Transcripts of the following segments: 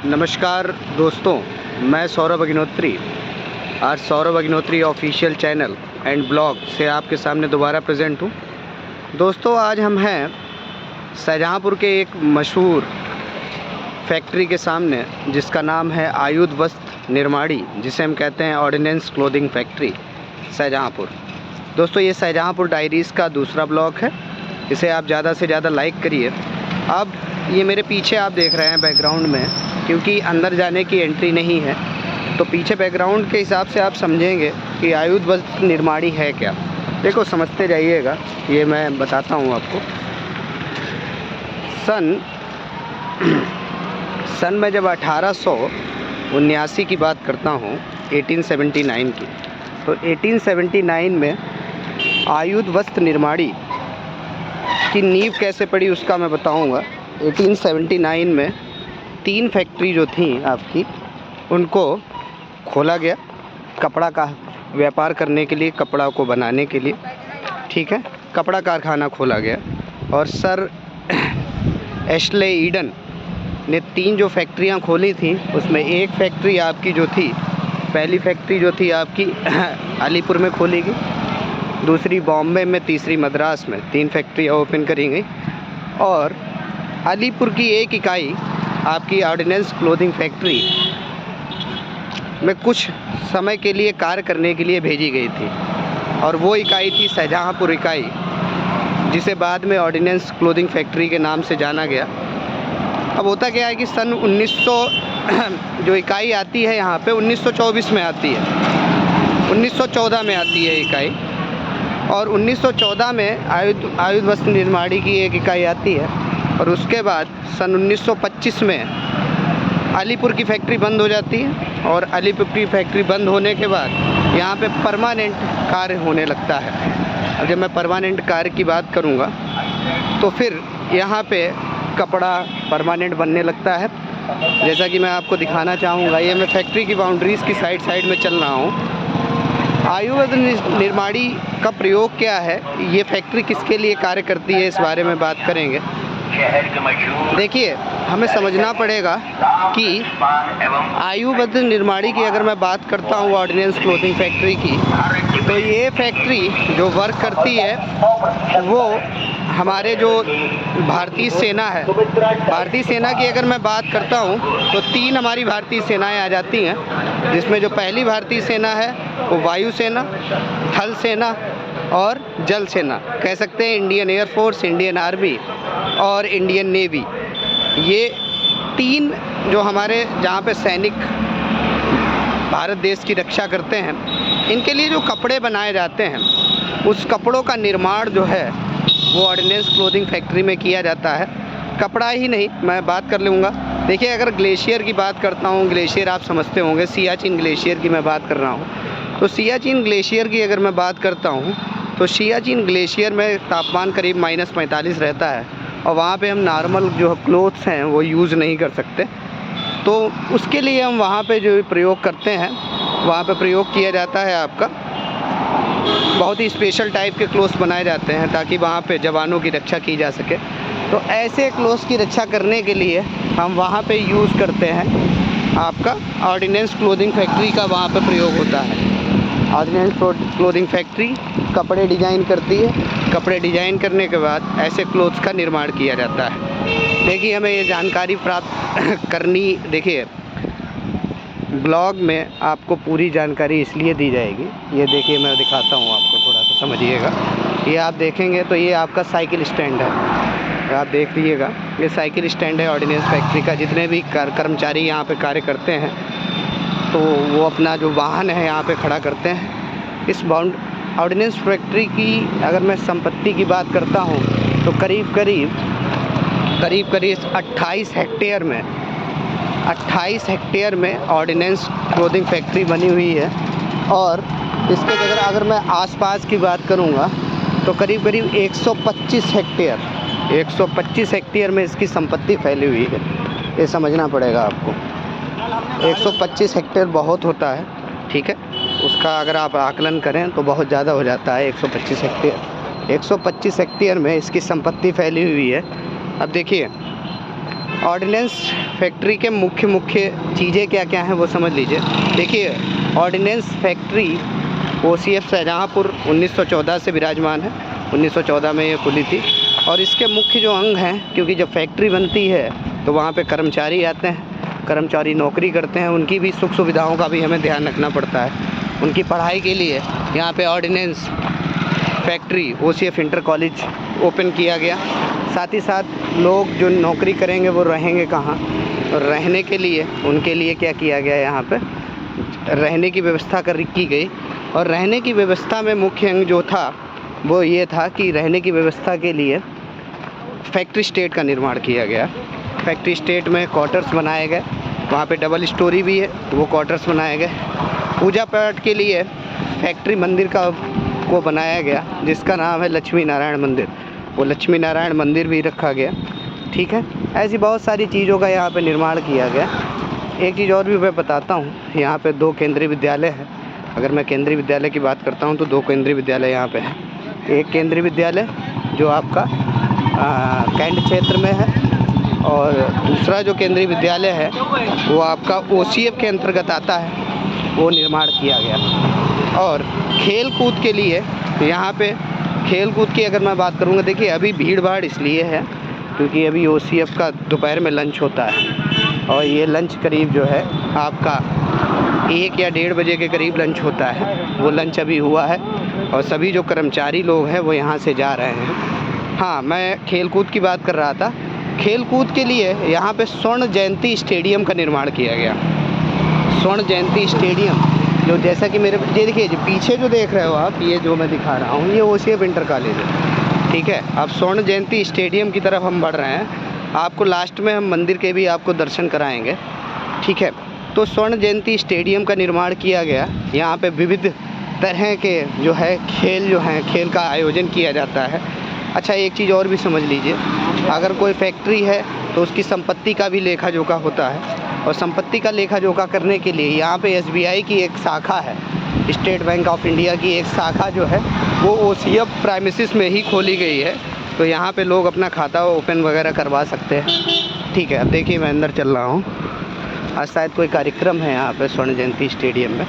नमस्कार दोस्तों, मैं सौरभ अग्निहोत्री आज Saurabh Agnihotri official channel and blog से आपके सामने दोबारा प्रेजेंट हूँ। दोस्तों, आज हम हैं शाहजहाँपुर के एक मशहूर फैक्ट्री के सामने, जिसका नाम है आयुध वस्त्र निर्माणी, जिसे हम कहते हैं ऑर्डिनेंस क्लोथिंग फैक्ट्री शाहजहाँपुर। दोस्तों, ये शाहजहाँपुर डायरीज़ का दूसरा ब्लॉग है। इसे आप ज़्यादा से ज़्यादा लाइक करिए। अब ये मेरे पीछे आप देख रहे हैं बैकग्राउंड में, क्योंकि अंदर जाने की एंट्री नहीं है, तो पीछे बैकग्राउंड के हिसाब से आप समझेंगे कि आयुध वस्त्र निर्माणी है क्या। देखो, समझते जाइएगा, ये मैं बताता हूँ आपको। सन में जब 1879 की बात करता हूँ, 1879 की, तो 1879 में आयुध वस्त्र निर्माणी की नींव कैसे पड़ी उसका मैं बताऊंगा। 1879 में 3 फैक्ट्री जो थी आपकी, उनको खोला गया कपड़ा का व्यापार करने के लिए, कपड़ा को बनाने के लिए, ठीक है। कपड़ा कारखाना खोला गया और सर एशले ईडन ने 3 जो फैक्ट्रियां खोली थी, उसमें एक फैक्ट्री आपकी जो थी, पहली फैक्ट्री जो थी आपकी अलीपुर में खोली गई, दूसरी बॉम्बे में, तीसरी मद्रास में। 3 फैक्ट्रियाँ ओपन करी गई और अलीपुर की एक इकाई आपकी ऑर्डिनेंस क्लोथिंग फैक्ट्री में कुछ समय के लिए कार्य करने के लिए भेजी गई थी, और वो इकाई थी शाहजहाँपुर इकाई, जिसे बाद में ऑर्डिनेंस क्लोथिंग फैक्ट्री के नाम से जाना गया। अब होता क्या है कि सन 1900 जो इकाई आती है यहाँ पे 1924 में आती है, 1914 में आती है इकाई, और 1914 में आयुध वस्त्र निर्माणी की एक इकाई आती है, और उसके बाद सन 1925 में अलीपुर की फैक्ट्री बंद हो जाती है, और अलीपुर की फैक्ट्री बंद होने के बाद यहाँ पे परमानेंट कार्य होने लगता है। अब जब मैं परमानेंट कार्य की बात करूँगा तो फिर यहाँ पे कपड़ा परमानेंट बनने लगता है, जैसा कि मैं आपको दिखाना चाहूँगा। ये मैं फैक्ट्री की बाउंड्रीज़ की साइड में चल रहा हूँ। आयुध वस्त्र निर्माणी का प्रयोग क्या है, ये फैक्ट्री किसके लिए कार्य करती है, इस बारे में बात करेंगे। देखिए, हमें समझना पड़ेगा कि आयुध वस्त्र निर्माणी की अगर मैं बात करता हूँ ऑर्डिनेंस क्लोथिंग फैक्ट्री की, तो ये फैक्ट्री जो वर्क करती है वो हमारे जो भारतीय सेना है, भारतीय सेना की अगर मैं बात करता हूँ तो 3 हमारी भारतीय सेनाएं आ जाती हैं, जिसमें जो पहली भारतीय सेना है वो वायुसेना, थल सेना और जल सेना, कह सकते हैं इंडियन एयरफोर्स, इंडियन आर्मी और इंडियन नेवी। ये 3 जो हमारे जहाँ पे सैनिक भारत देश की रक्षा करते हैं, इनके लिए जो कपड़े बनाए जाते हैं, उस कपड़ों का निर्माण जो है वो ऑर्डिनेंस क्लोथिंग फैक्ट्री में किया जाता है। कपड़ा ही नहीं, मैं बात कर लूँगा। देखिए, अगर ग्लेशियर की बात करता हूँ, ग्लेशियर आप समझते होंगे, सियाचिन ग्लेशियर की मैं बात कर रहा हूँ। तो सियाचिन ग्लेशियर की अगर मैं बात करता हूँ तो सियाचिन ग्लेशियर में तापमान करीब -45 रहता है, और वहाँ पे हम नॉर्मल जो क्लोथ्स हैं वो यूज़ नहीं कर सकते। तो उसके लिए हम वहाँ पे जो प्रयोग करते हैं, वहाँ पे प्रयोग किया जाता है आपका बहुत ही स्पेशल टाइप के क्लोथ्स बनाए जाते हैं, ताकि वहाँ पे जवानों की रक्षा की जा सके। तो ऐसे क्लोथ्स की रक्षा करने के लिए हम वहाँ पे यूज़ करते हैं आपका ऑर्डिनेंस क्लोथिंग फैक्ट्री का, वहाँ पे प्रयोग होता है। ऑर्डिनेंस क्लोथिंग फैक्ट्री कपड़े डिज़ाइन करती है, कपड़े डिज़ाइन करने के बाद ऐसे क्लोथ्स का निर्माण किया जाता है। देखिए, हमें ये जानकारी प्राप्त करनी, देखिए ब्लॉग में आपको पूरी जानकारी इसलिए दी जाएगी। ये देखिए, मैं दिखाता हूँ आपको, थोड़ा सा समझिएगा। ये आप देखेंगे तो ये आपका साइकिल स्टैंड है, आप देख लीजिएगा, ये साइकिल स्टैंड है ऑर्डिनेंस फैक्ट्री का। जितने भी कर्मचारी यहाँ पे कार्य करते हैं, तो वो अपना जो वाहन है यहाँ पे खड़ा करते हैं। इस ऑर्डिनेंस फैक्ट्री की अगर मैं संपत्ति की बात करता हूँ तो करीब करीब 28 हेक्टेयर में ऑर्डिनेंस क्लोथिंग फैक्ट्री बनी हुई है। और इसके अगर मैं आसपास की बात करूँगा तो करीब 125 हेक्टेयर में इसकी संपत्ति फैली हुई है। ये समझना पड़ेगा आपको। 125 हेक्टेयर बहुत होता है, ठीक है। उसका अगर आप आकलन करें तो बहुत ज़्यादा हो जाता है 125 हेक्टेयर। 125 हेक्टेयर में इसकी संपत्ति फैली हुई है। अब देखिए, ऑर्डिनेंस फैक्ट्री के मुख्य चीज़ें क्या क्या हैं वो समझ लीजिए। देखिए, ऑर्डिनेंस फैक्ट्री OCF शाहजहाँपुर 1914 से विराजमान है। 1914 में ये खुली थी और इसके मुख्य जो अंग हैं, क्योंकि जब फैक्ट्री बनती है तो वहाँ पे कर्मचारी आते हैं, कर्मचारी नौकरी करते हैं, उनकी भी सुख सुविधाओं का भी हमें ध्यान रखना पड़ता है। उनकी पढ़ाई के लिए यहाँ पे ordnance factory OCF inter college open किया गया। साथ ही साथ लोग जो नौकरी करेंगे वो रहेंगे कहाँ, और रहने के लिए उनके लिए क्या किया गया, यहाँ पे रहने की व्यवस्था की गई। और रहने की व्यवस्था में मुख्य अंग जो था वो ये था कि रहने की व्यवस्था के लिए फैक्ट्री स्टेट का निर्माण किया गया। फैक्ट्री स्टेट में क्वार्टर्स बनाए गए, वहाँ पे डबल स्टोरी भी है, वो क्वार्टर्स बनाए गए। पूजा पाठ के लिए फैक्ट्री मंदिर को बनाया गया, जिसका नाम है लक्ष्मी नारायण मंदिर। वो लक्ष्मी नारायण मंदिर भी रखा गया। ठीक है, ऐसी बहुत सारी चीज़ों का यहाँ पे निर्माण किया गया। एक चीज़ और भी मैं बताता हूँ, यहाँ पे 2 केंद्रीय विद्यालय है। अगर मैं केंद्रीय विद्यालय की बात करता हूँ तो 2 केंद्रीय विद्यालय यहाँ पे है। एक केंद्रीय विद्यालय जो आपका कैंट क्षेत्र में है, और दूसरा जो केंद्रीय विद्यालय है वो आपका OCF के अंतर्गत आता है, वो निर्माण किया गया। और खेल कूद के लिए यहाँ पे, खेल कूद की अगर मैं बात करूँगा, देखिए अभी भीड़ भाड़ इसलिए है क्योंकि अभी OCF का दोपहर में लंच होता है, और ये लंच करीब जो है आपका 1 या 1:30 बजे के करीब लंच होता है। वो लंच अभी हुआ है और सभी जो कर्मचारी लोग हैं वो यहाँ से जा रहे हैं। हाँ, मैं खेल कूद की बात कर रहा था। खेल कूद के लिए यहाँ पे स्वर्ण जयंती स्टेडियम का निर्माण किया गया। स्वर्ण जयंती स्टेडियम, जो जैसा कि मेरे ये देखिए, जो पीछे जो देख रहे हो आप, ये जो मैं दिखा रहा हूँ, ये OCF इंटर कॉलेज है। ठीक है, अब स्वर्ण जयंती स्टेडियम की तरफ हम बढ़ रहे हैं। आपको लास्ट में हम मंदिर के भी आपको दर्शन कराएंगे। ठीक है, तो स्वर्ण जयंती स्टेडियम का निर्माण किया गया। यहाँ पे विविध तरह के जो है खेल का आयोजन किया जाता है। अच्छा, एक चीज़ और भी समझ लीजिए, अगर कोई फैक्ट्री है तो उसकी संपत्ति का भी लेखा जोखा होता है, और संपत्ति का लेखा जोखा करने के लिए यहाँ पे SBI की एक शाखा है, स्टेट बैंक ऑफ इंडिया की एक शाखा जो है वो OCF प्रेमिसेस में ही खोली गई है। तो यहाँ पे लोग अपना खाता ओपन वगैरह करवा सकते हैं। ठीक है, अब देखिए मैं अंदर चल रहा हूँ। आज शायद कोई कार्यक्रम है यहाँ पे स्वर्ण जयंती स्टेडियम में।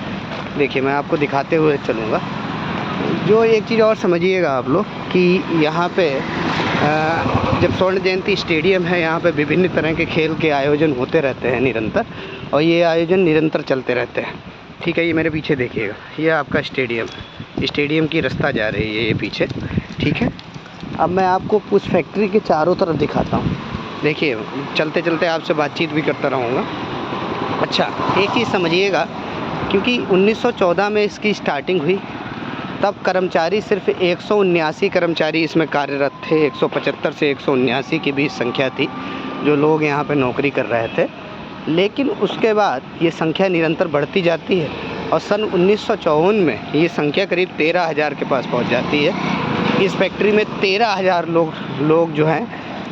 देखिए मैं आपको दिखाते हुए चलूँगा। जो एक चीज़ और समझिएगा आप लोग कि यहाँ पे जब स्वर्ण जयंती स्टेडियम है, यहाँ पे विभिन्न तरह के खेल के आयोजन होते रहते हैं निरंतर, और ये आयोजन निरंतर चलते रहते हैं। ठीक है, ये मेरे पीछे देखिएगा, ये आपका स्टेडियम है। स्टेडियम की रास्ता जा रही है ये पीछे। ठीक है, अब मैं आपको उस फैक्ट्री के चारों तरफ दिखाता हूँ। देखिए, चलते चलते आपसे बातचीत भी करता रहूँगा। अच्छा, एक चीज़ समझिएगा, क्योंकि 1914 में इसकी स्टार्टिंग हुई, तब कर्मचारी सिर्फ 179 कर्मचारी इसमें कार्यरत थे। 175 से 179 के बीच संख्या थी जो लोग यहाँ पे नौकरी कर रहे थे। लेकिन उसके बाद ये संख्या निरंतर बढ़ती जाती है, और सन 1954 में ये संख्या करीब 13,000 के पास पहुँच जाती है। इस फैक्ट्री में 13,000 लोग जो हैं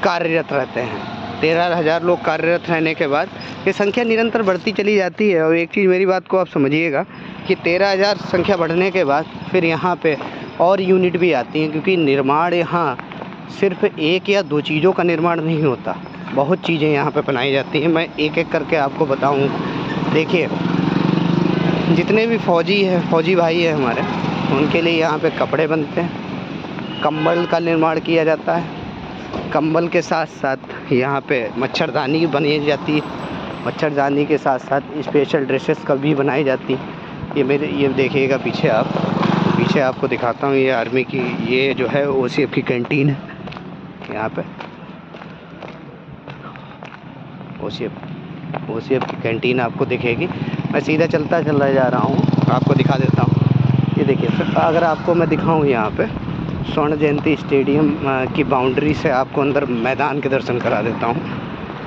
कार्यरत रहते हैं। 13,000 लोग कार्यरत रहने के बाद ये संख्या निरंतर बढ़ती चली जाती है। और एक चीज़, मेरी बात को आप समझिएगा कि 13,000 संख्या बढ़ने के बाद फिर यहाँ पे और यूनिट भी आती हैं, क्योंकि निर्माण यहाँ सिर्फ 1 या 2 चीज़ों का निर्माण नहीं होता, बहुत चीज़ें यहाँ पे बनाई जाती हैं। मैं एक एक करके आपको बताऊँ। देखिए, जितने भी फौजी भाई हैं हमारे, उनके लिए यहाँ पे कपड़े बनते हैं, कंबल का निर्माण किया जाता है। कंबल के साथ साथ यहाँ पे मच्छरदानी बनाई जाती है। मच्छरदानी के साथ साथ स्पेशल ड्रेसेस का भी बनाई जाती है। ये देखिएगा पीछे आपको दिखाता हूँ। ये आर्मी की, ये जो है OCF की कैंटीन है। यहाँ पे OCF की कैंटीन आपको दिखेगी। मैं सीधा चलता जा रहा हूँ, आपको दिखा देता हूँ। ये देखिए, फिर अगर आपको मैं दिखाऊँ, यहाँ पे स्वर्ण जयंती स्टेडियम की बाउंड्री से आपको अंदर मैदान के दर्शन करा देता हूँ।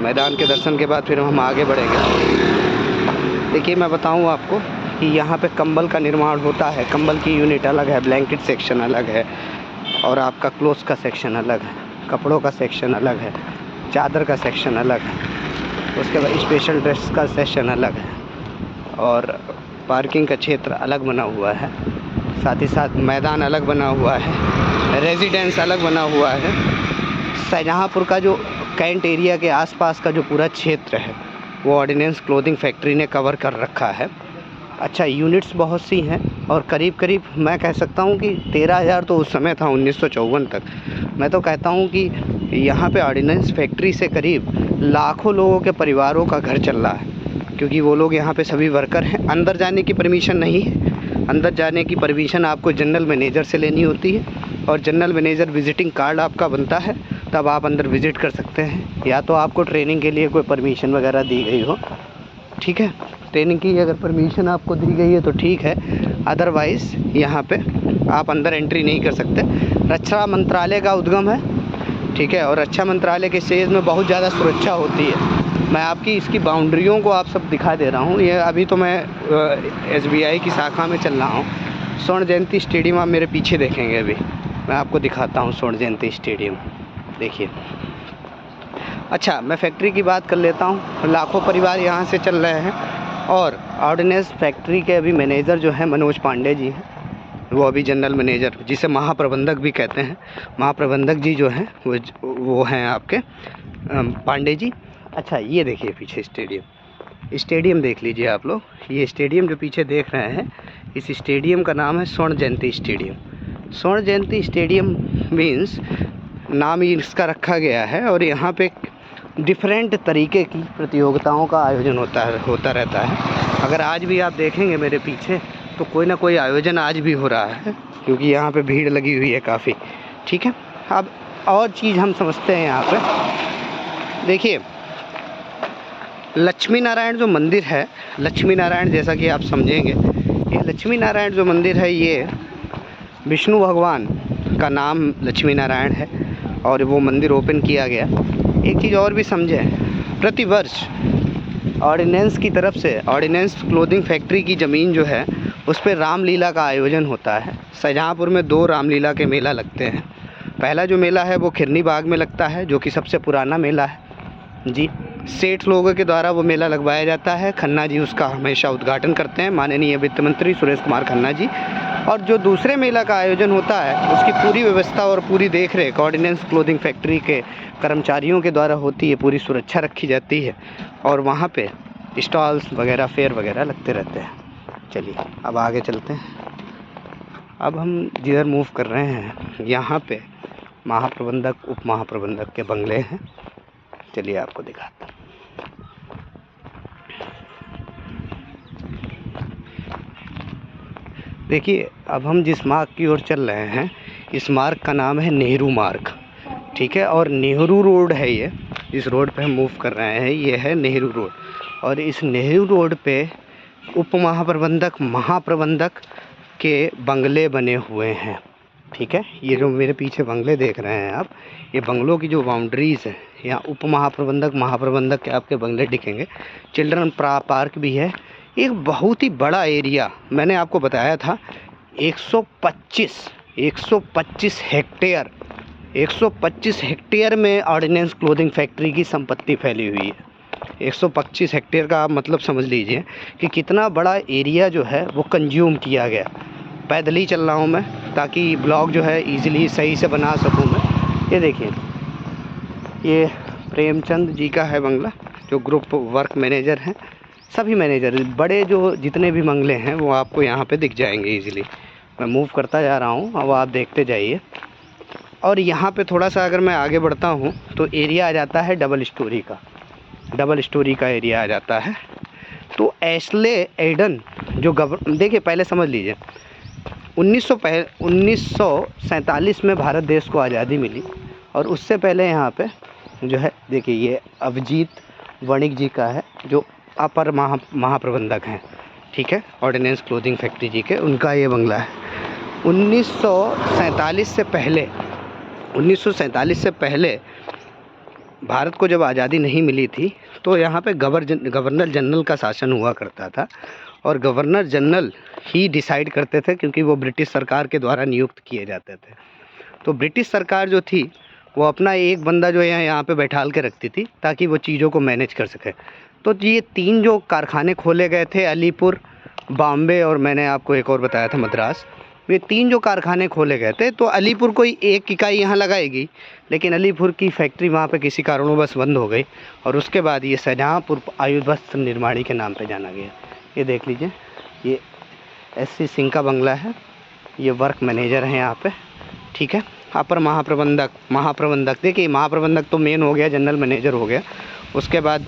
मैदान के दर्शन के बाद फिर हम आगे बढ़ेंगे। देखिए, मैं बताऊँ आपको कि यहाँ पे कंबल का निर्माण होता है। कंबल की यूनिट अलग है, ब्लैंकेट सेक्शन अलग है, और आपका क्लोथ का सेक्शन अलग है, कपड़ों का सेक्शन अलग है, चादर का सेक्शन अलग है, उसके बाद स्पेशल ड्रेस का सेक्शन अलग है, और पार्किंग का क्षेत्र अलग बना हुआ है। साथ ही साथ मैदान अलग बना हुआ है, रेजिडेंस अलग बना हुआ है। शाहजहाँपुर का जो कैंट एरिया के आसपास का जो पूरा क्षेत्र है वो ऑर्डिनेंस क्लोथिंग फैक्ट्री ने कवर कर रखा है। अच्छा, यूनिट्स बहुत सी हैं और करीब करीब मैं कह सकता हूँ कि 13,000 तो उस समय था 1954 तक। मैं तो कहता हूँ कि यहाँ पे ऑर्डिनेंस फैक्ट्री से करीब लाखों लोगों के परिवारों का घर चल रहा है, क्योंकि वो लोग यहाँ पे सभी वर्कर हैं। अंदर जाने की परमिशन नहीं है, अंदर जाने की परमिशन आपको जनरल मैनेजर से लेनी होती है और जनरल मैनेजर विजिटिंग कार्ड आपका बनता है, तब आप अंदर विज़िट कर सकते हैं। या तो आपको ट्रेनिंग के लिए कोई परमिशन वगैरह दी गई हो, ठीक है, ट्रेनिंग की अगर परमिशन आपको दी गई है तो ठीक है, अदरवाइज़ यहाँ पे आप अंदर एंट्री नहीं कर सकते। रक्षा मंत्रालय का उद्गम है, ठीक है, और रक्षा मंत्रालय के स्टेज में बहुत ज़्यादा सुरक्षा होती है। मैं आपकी इसकी बाउंड्रियों को आप सब दिखा दे रहा हूँ। ये अभी तो मैं SBI की शाखा में चल रहा हूँ। स्वर्ण जयंती स्टेडियम आप मेरे पीछे देखेंगे, अभी मैं आपको दिखाता हूँ स्वर्ण जयंती स्टेडियम, देखिए। अच्छा, मैं फैक्ट्री की बात कर लेता हूँ। लाखों परिवार यहाँ से चल रहे हैं और ऑर्डिनेंस फैक्ट्री के अभी मैनेजर जो हैं मनोज पांडे जी हैं, वो अभी जनरल मैनेजर, जिसे महाप्रबंधक भी कहते हैं, महाप्रबंधक जी जो हैं वो हैं आपके पांडे जी। अच्छा, ये देखिए पीछे स्टेडियम देख लीजिए आप लोग। ये स्टेडियम जो पीछे देख रहे हैं, इस स्टेडियम का नाम है स्वर्ण जयंती स्टेडियम। स्वर्ण जयंती स्टेडियम मीन्स नाम ही इसका रखा गया है और यहाँ पे डिफरेंट तरीके की प्रतियोगिताओं का आयोजन होता रहता है। अगर आज भी आप देखेंगे मेरे पीछे तो कोई ना कोई आयोजन आज भी हो रहा है, क्योंकि यहाँ पे भीड़ लगी हुई है काफ़ी, ठीक है। अब और चीज़ हम समझते हैं यहाँ पे, देखिए लक्ष्मी नारायण जो मंदिर है, लक्ष्मी नारायण जैसा कि आप समझेंगे, ये लक्ष्मी नारायण जो मंदिर है ये विष्णु भगवान का नाम लक्ष्मी नारायण है और वो मंदिर ओपन किया गया। एक चीज़ और भी समझें, प्रतिवर्ष ऑर्डिनेंस की तरफ से ऑर्डिनेंस क्लोथिंग फैक्ट्री की ज़मीन जो है उस पर रामलीला का आयोजन होता है। शाहजहाँपुर में 2 रामलीला के मेला लगते हैं। पहला जो मेला है वो खिरनी बाग में लगता है, जो कि सबसे पुराना मेला है जी। सेठ लोगों के द्वारा वो मेला लगवाया जाता है। खन्ना जी उसका हमेशा उद्घाटन करते हैं, माननीय वित्त मंत्री सुरेश कुमार खन्ना जी। और जो दूसरे मेला का आयोजन होता है उसकी पूरी व्यवस्था और पूरी देखरेख ऑर्डिनेंस क्लोथिंग फैक्ट्री के कर्मचारियों के द्वारा होती है, पूरी सुरक्षा रखी जाती है और वहाँ पे स्टॉल्स वगैरह, फेयर वगैरह लगते रहते हैं। चलिए अब आगे चलते हैं। अब हम जिधर मूव कर रहे हैं यहाँ पे महाप्रबंधक, उप महाप्रबंधक के बंगले हैं। चलिए आपको दिखाता हूँ। देखिए, अब हम जिस मार्ग की ओर चल रहे हैं, इस मार्ग का नाम है नेहरू मार्ग, ठीक है, और नेहरू रोड है ये। इस रोड पे हम मूव कर रहे हैं, ये है नेहरू रोड। और इस नेहरू रोड पे उप महाप्रबंधक, महाप्रबंधक के बंगले बने हुए हैं, ठीक है। ये जो मेरे पीछे बंगले देख रहे हैं आप, ये बंगलों की जो बाउंड्रीज़ है, यहाँ उप महाप्रबंधक, महाप्रबंधक के आपके बंगले दिखेंगे। चिल्ड्रन पार्क भी है। एक बहुत ही बड़ा एरिया, मैंने आपको बताया था 125 हेक्टेयर, 125 हेक्टेयर में ऑर्डिनेंस क्लोथिंग फैक्ट्री की संपत्ति फैली हुई है। 125 हेक्टेयर का आप मतलब समझ लीजिए कि कितना बड़ा एरिया जो है वो कंज्यूम किया गया। पैदल ही चल रहा हूँ मैं, ताकि ब्लॉग जो है ईज़िली सही से बना सकूँ मैं। ये देखिए, ये प्रेमचंद जी का है बंगला, जो ग्रुप वर्क मैनेजर हैं। सभी मैनेजर बड़े जो जितने भी बंगले हैं वो आपको यहाँ पे दिख जाएंगे ईज़िली। मैं मूव करता जा रहा हूँ, अब आप देखते जाइए। और यहाँ पे थोड़ा सा अगर मैं आगे बढ़ता हूँ तो एरिया आ जाता है डबल स्टोरी का एरिया आ जाता है। तो एस्ले एडन जो देखिए, पहले समझ लीजिए 1947 में भारत देश को आज़ादी मिली और उससे पहले यहाँ पे जो है, देखिए ये अभिजीत वणिक जी का है, जो अपर महाप्रबंधक हैं, ठीक है, ऑर्डिनेंस क्लोथिंग फैक्ट्री जी के, उनका ये बंगला है। 1947 से पहले भारत को जब आज़ादी नहीं मिली थी तो यहाँ पे गवर्नर जनरल का शासन हुआ करता था और गवर्नर जनरल ही डिसाइड करते थे, क्योंकि वो ब्रिटिश सरकार के द्वारा नियुक्त किए जाते थे। तो ब्रिटिश सरकार जो थी वो अपना एक बंदा जो है यहाँ पे बैठाल के रखती थी ताकि वो चीज़ों को मैनेज कर सके। तो ये 3 जो कारखाने खोले गए थे, अलीपुर, बॉम्बे और मैंने आपको एक और बताया था मद्रास, ये 3 जो कारखाने खोले गए थे, तो अलीपुर कोई एक इकाई यहाँ लगाएगी, लेकिन अलीपुर की फैक्ट्री वहाँ पे किसी कारणवश बंद हो गई और उसके बाद ये शाहजहाँपुर आयुध वस्त्र निर्माणी के नाम पे जाना गया। ये देख लीजिए, ये SC सिंह का बंगला है, ये वर्क मैनेजर हैं यहाँ पे, ठीक है। अपर महाप्रबंधक देखिए, महाप्रबंधक तो मेन हो गया, जनरल मैनेजर हो गया, उसके बाद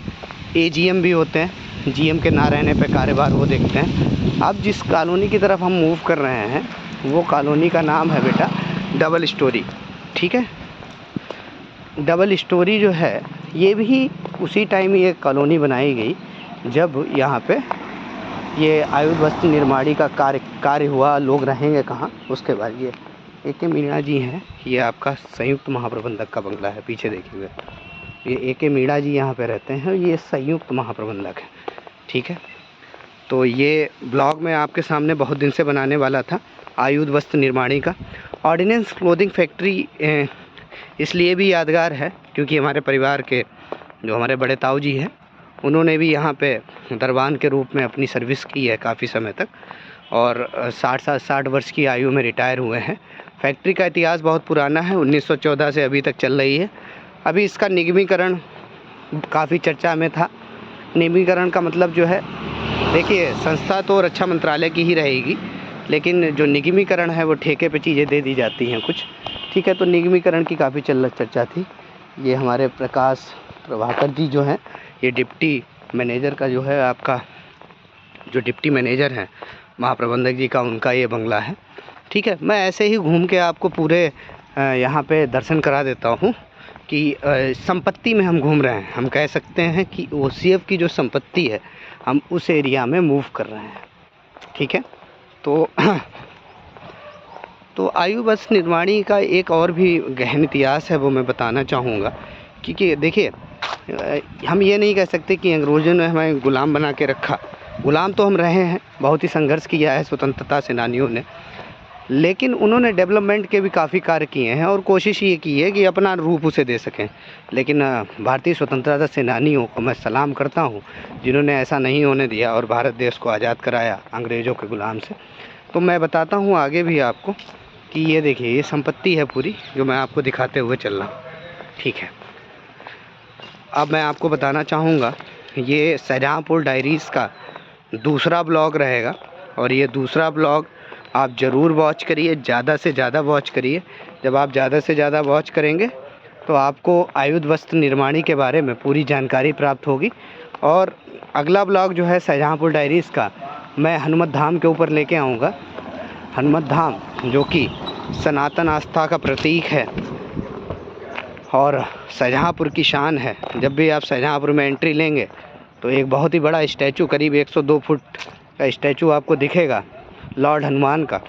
AGM भी होते हैं, GM के ना रहने पे कार्यभार वो देखते हैं। अब जिस कॉलोनी की तरफ हम मूव कर रहे हैं वो कॉलोनी का नाम है बेटा डबल स्टोरी, ठीक है। डबल स्टोरी जो है ये भी उसी टाइम ये कॉलोनी बनाई गई जब यहाँ पे ये आयुध वस्त्र निर्माणी का कार्य हुआ। लोग रहेंगे कहाँ, उसके बाद ये AK मीणा जी हैं, ये आपका संयुक्त महाप्रबंधक का बंगला है, पीछे देखिएगा, ये AK मीणा जी यहाँ पे रहते हैं, ये संयुक्त महाप्रबंधक है, ठीक है। तो ये ब्लॉग मैं आपके सामने बहुत दिन से बनाने वाला था आयुध वस्त्र निर्माणी का। ऑर्डिनेंस क्लोथिंग फैक्ट्री इसलिए भी यादगार है क्योंकि हमारे परिवार के जो हमारे बड़े ताऊ जी हैं उन्होंने भी यहाँ पे दरबान के रूप में अपनी सर्विस की है काफ़ी समय तक, और 60 वर्ष की आयु में रिटायर हुए हैं। फैक्ट्री का इतिहास बहुत पुराना है, 1914 से अभी तक चल रही है। अभी इसका निगमीकरण काफ़ी चर्चा में था। निगमीकरण का मतलब जो है, देखिए संस्था तो रक्षा मंत्रालय की ही रहेगी, लेकिन जो निगमीकरण है वो ठेके पे चीज़ें दे दी जाती हैं कुछ, ठीक है। तो निगमीकरण की काफ़ी चर्चा थी। ये हमारे प्रकाश प्रभाकर जी जो हैं, ये डिप्टी मैनेजर का जो है, आपका जो डिप्टी मैनेजर हैं महाप्रबंधक जी का, उनका ये बंगला है, ठीक है। मैं ऐसे ही घूम के आपको पूरे यहाँ पे दर्शन करा देता हूँ कि संपत्ति में हम घूम रहे हैं। हम कह सकते हैं कि OCF की जो संपत्ति है हम उस एरिया में मूव कर रहे हैं, ठीक है। तो आयु वस्त्र निर्माणी का एक और भी गहन इतिहास है, वो मैं बताना चाहूँगा। क्योंकि देखिए, हम ये नहीं कह सकते कि अंग्रेज़ों ने हमें ग़ुलाम बना के रखा। ग़ुलाम तो हम रहे हैं, बहुत ही संघर्ष किया है स्वतंत्रता सेनानियों ने, लेकिन उन्होंने डेवलपमेंट के भी काफ़ी कार्य किए हैं और कोशिश ये की है कि अपना रूप उसे दे सकें। लेकिन भारतीय स्वतंत्रता सेनानियों को मैं सलाम करता हूँ जिन्होंने ऐसा नहीं होने दिया और भारत देश को आज़ाद कराया अंग्रेज़ों के ग़ुलाम से। तो मैं बताता हूँ आगे भी आपको कि ये देखिए, ये संपत्ति है पूरी जो मैं आपको दिखाते हुए चल रहा हूँ, ठीक है। अब मैं आपको बताना चाहूँगा, ये शाहजहाँपुर डायरीज़ का दूसरा ब्लॉग रहेगा और ये दूसरा ब्लॉग आप ज़रूर वॉच करिए, ज़्यादा से ज़्यादा वॉच करिए। जब आप ज़्यादा से ज़्यादा वॉच करेंगे तो आपको आयुध वस्त्र निर्माणी के बारे में पूरी जानकारी प्राप्त होगी। और अगला ब्लॉग जो है शाहजहाँपुर डायरीज़ का, मैं हनुमत धाम के ऊपर लेके आऊँगा। हनुमत धाम जो कि सनातन आस्था का प्रतीक है और शाहजहाँपुर की शान है। जब भी आप शाहजहाँपुर में एंट्री लेंगे तो एक बहुत ही बड़ा स्टैचू, करीब 102 फुट का स्टैचू आपको दिखेगा लॉर्ड हनुमान का,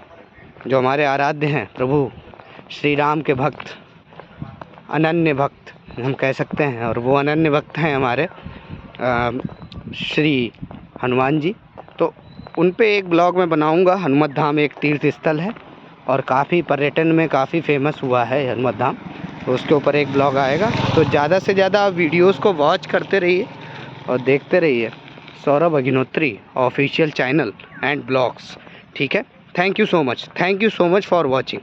जो हमारे आराध्य हैं, प्रभु श्री राम के भक्त, अनन्य भक्त हम कह सकते हैं। और वो अनन्य भक्त हैं हमारे श्री हनुमान जी। तो उन पे एक ब्लॉग मैं बनाऊंगा। हनुमत धाम एक तीर्थ स्थल है और काफ़ी पर्यटन में काफ़ी फेमस हुआ है हनुमत धाम, तो उसके ऊपर एक ब्लॉग आएगा। तो ज़्यादा से ज़्यादा आप वीडियोज़ को वॉच करते रहिए और देखते रहिए Saurabh Agnihotri official channel and blogs, ठीक है। Thank you so much for watching.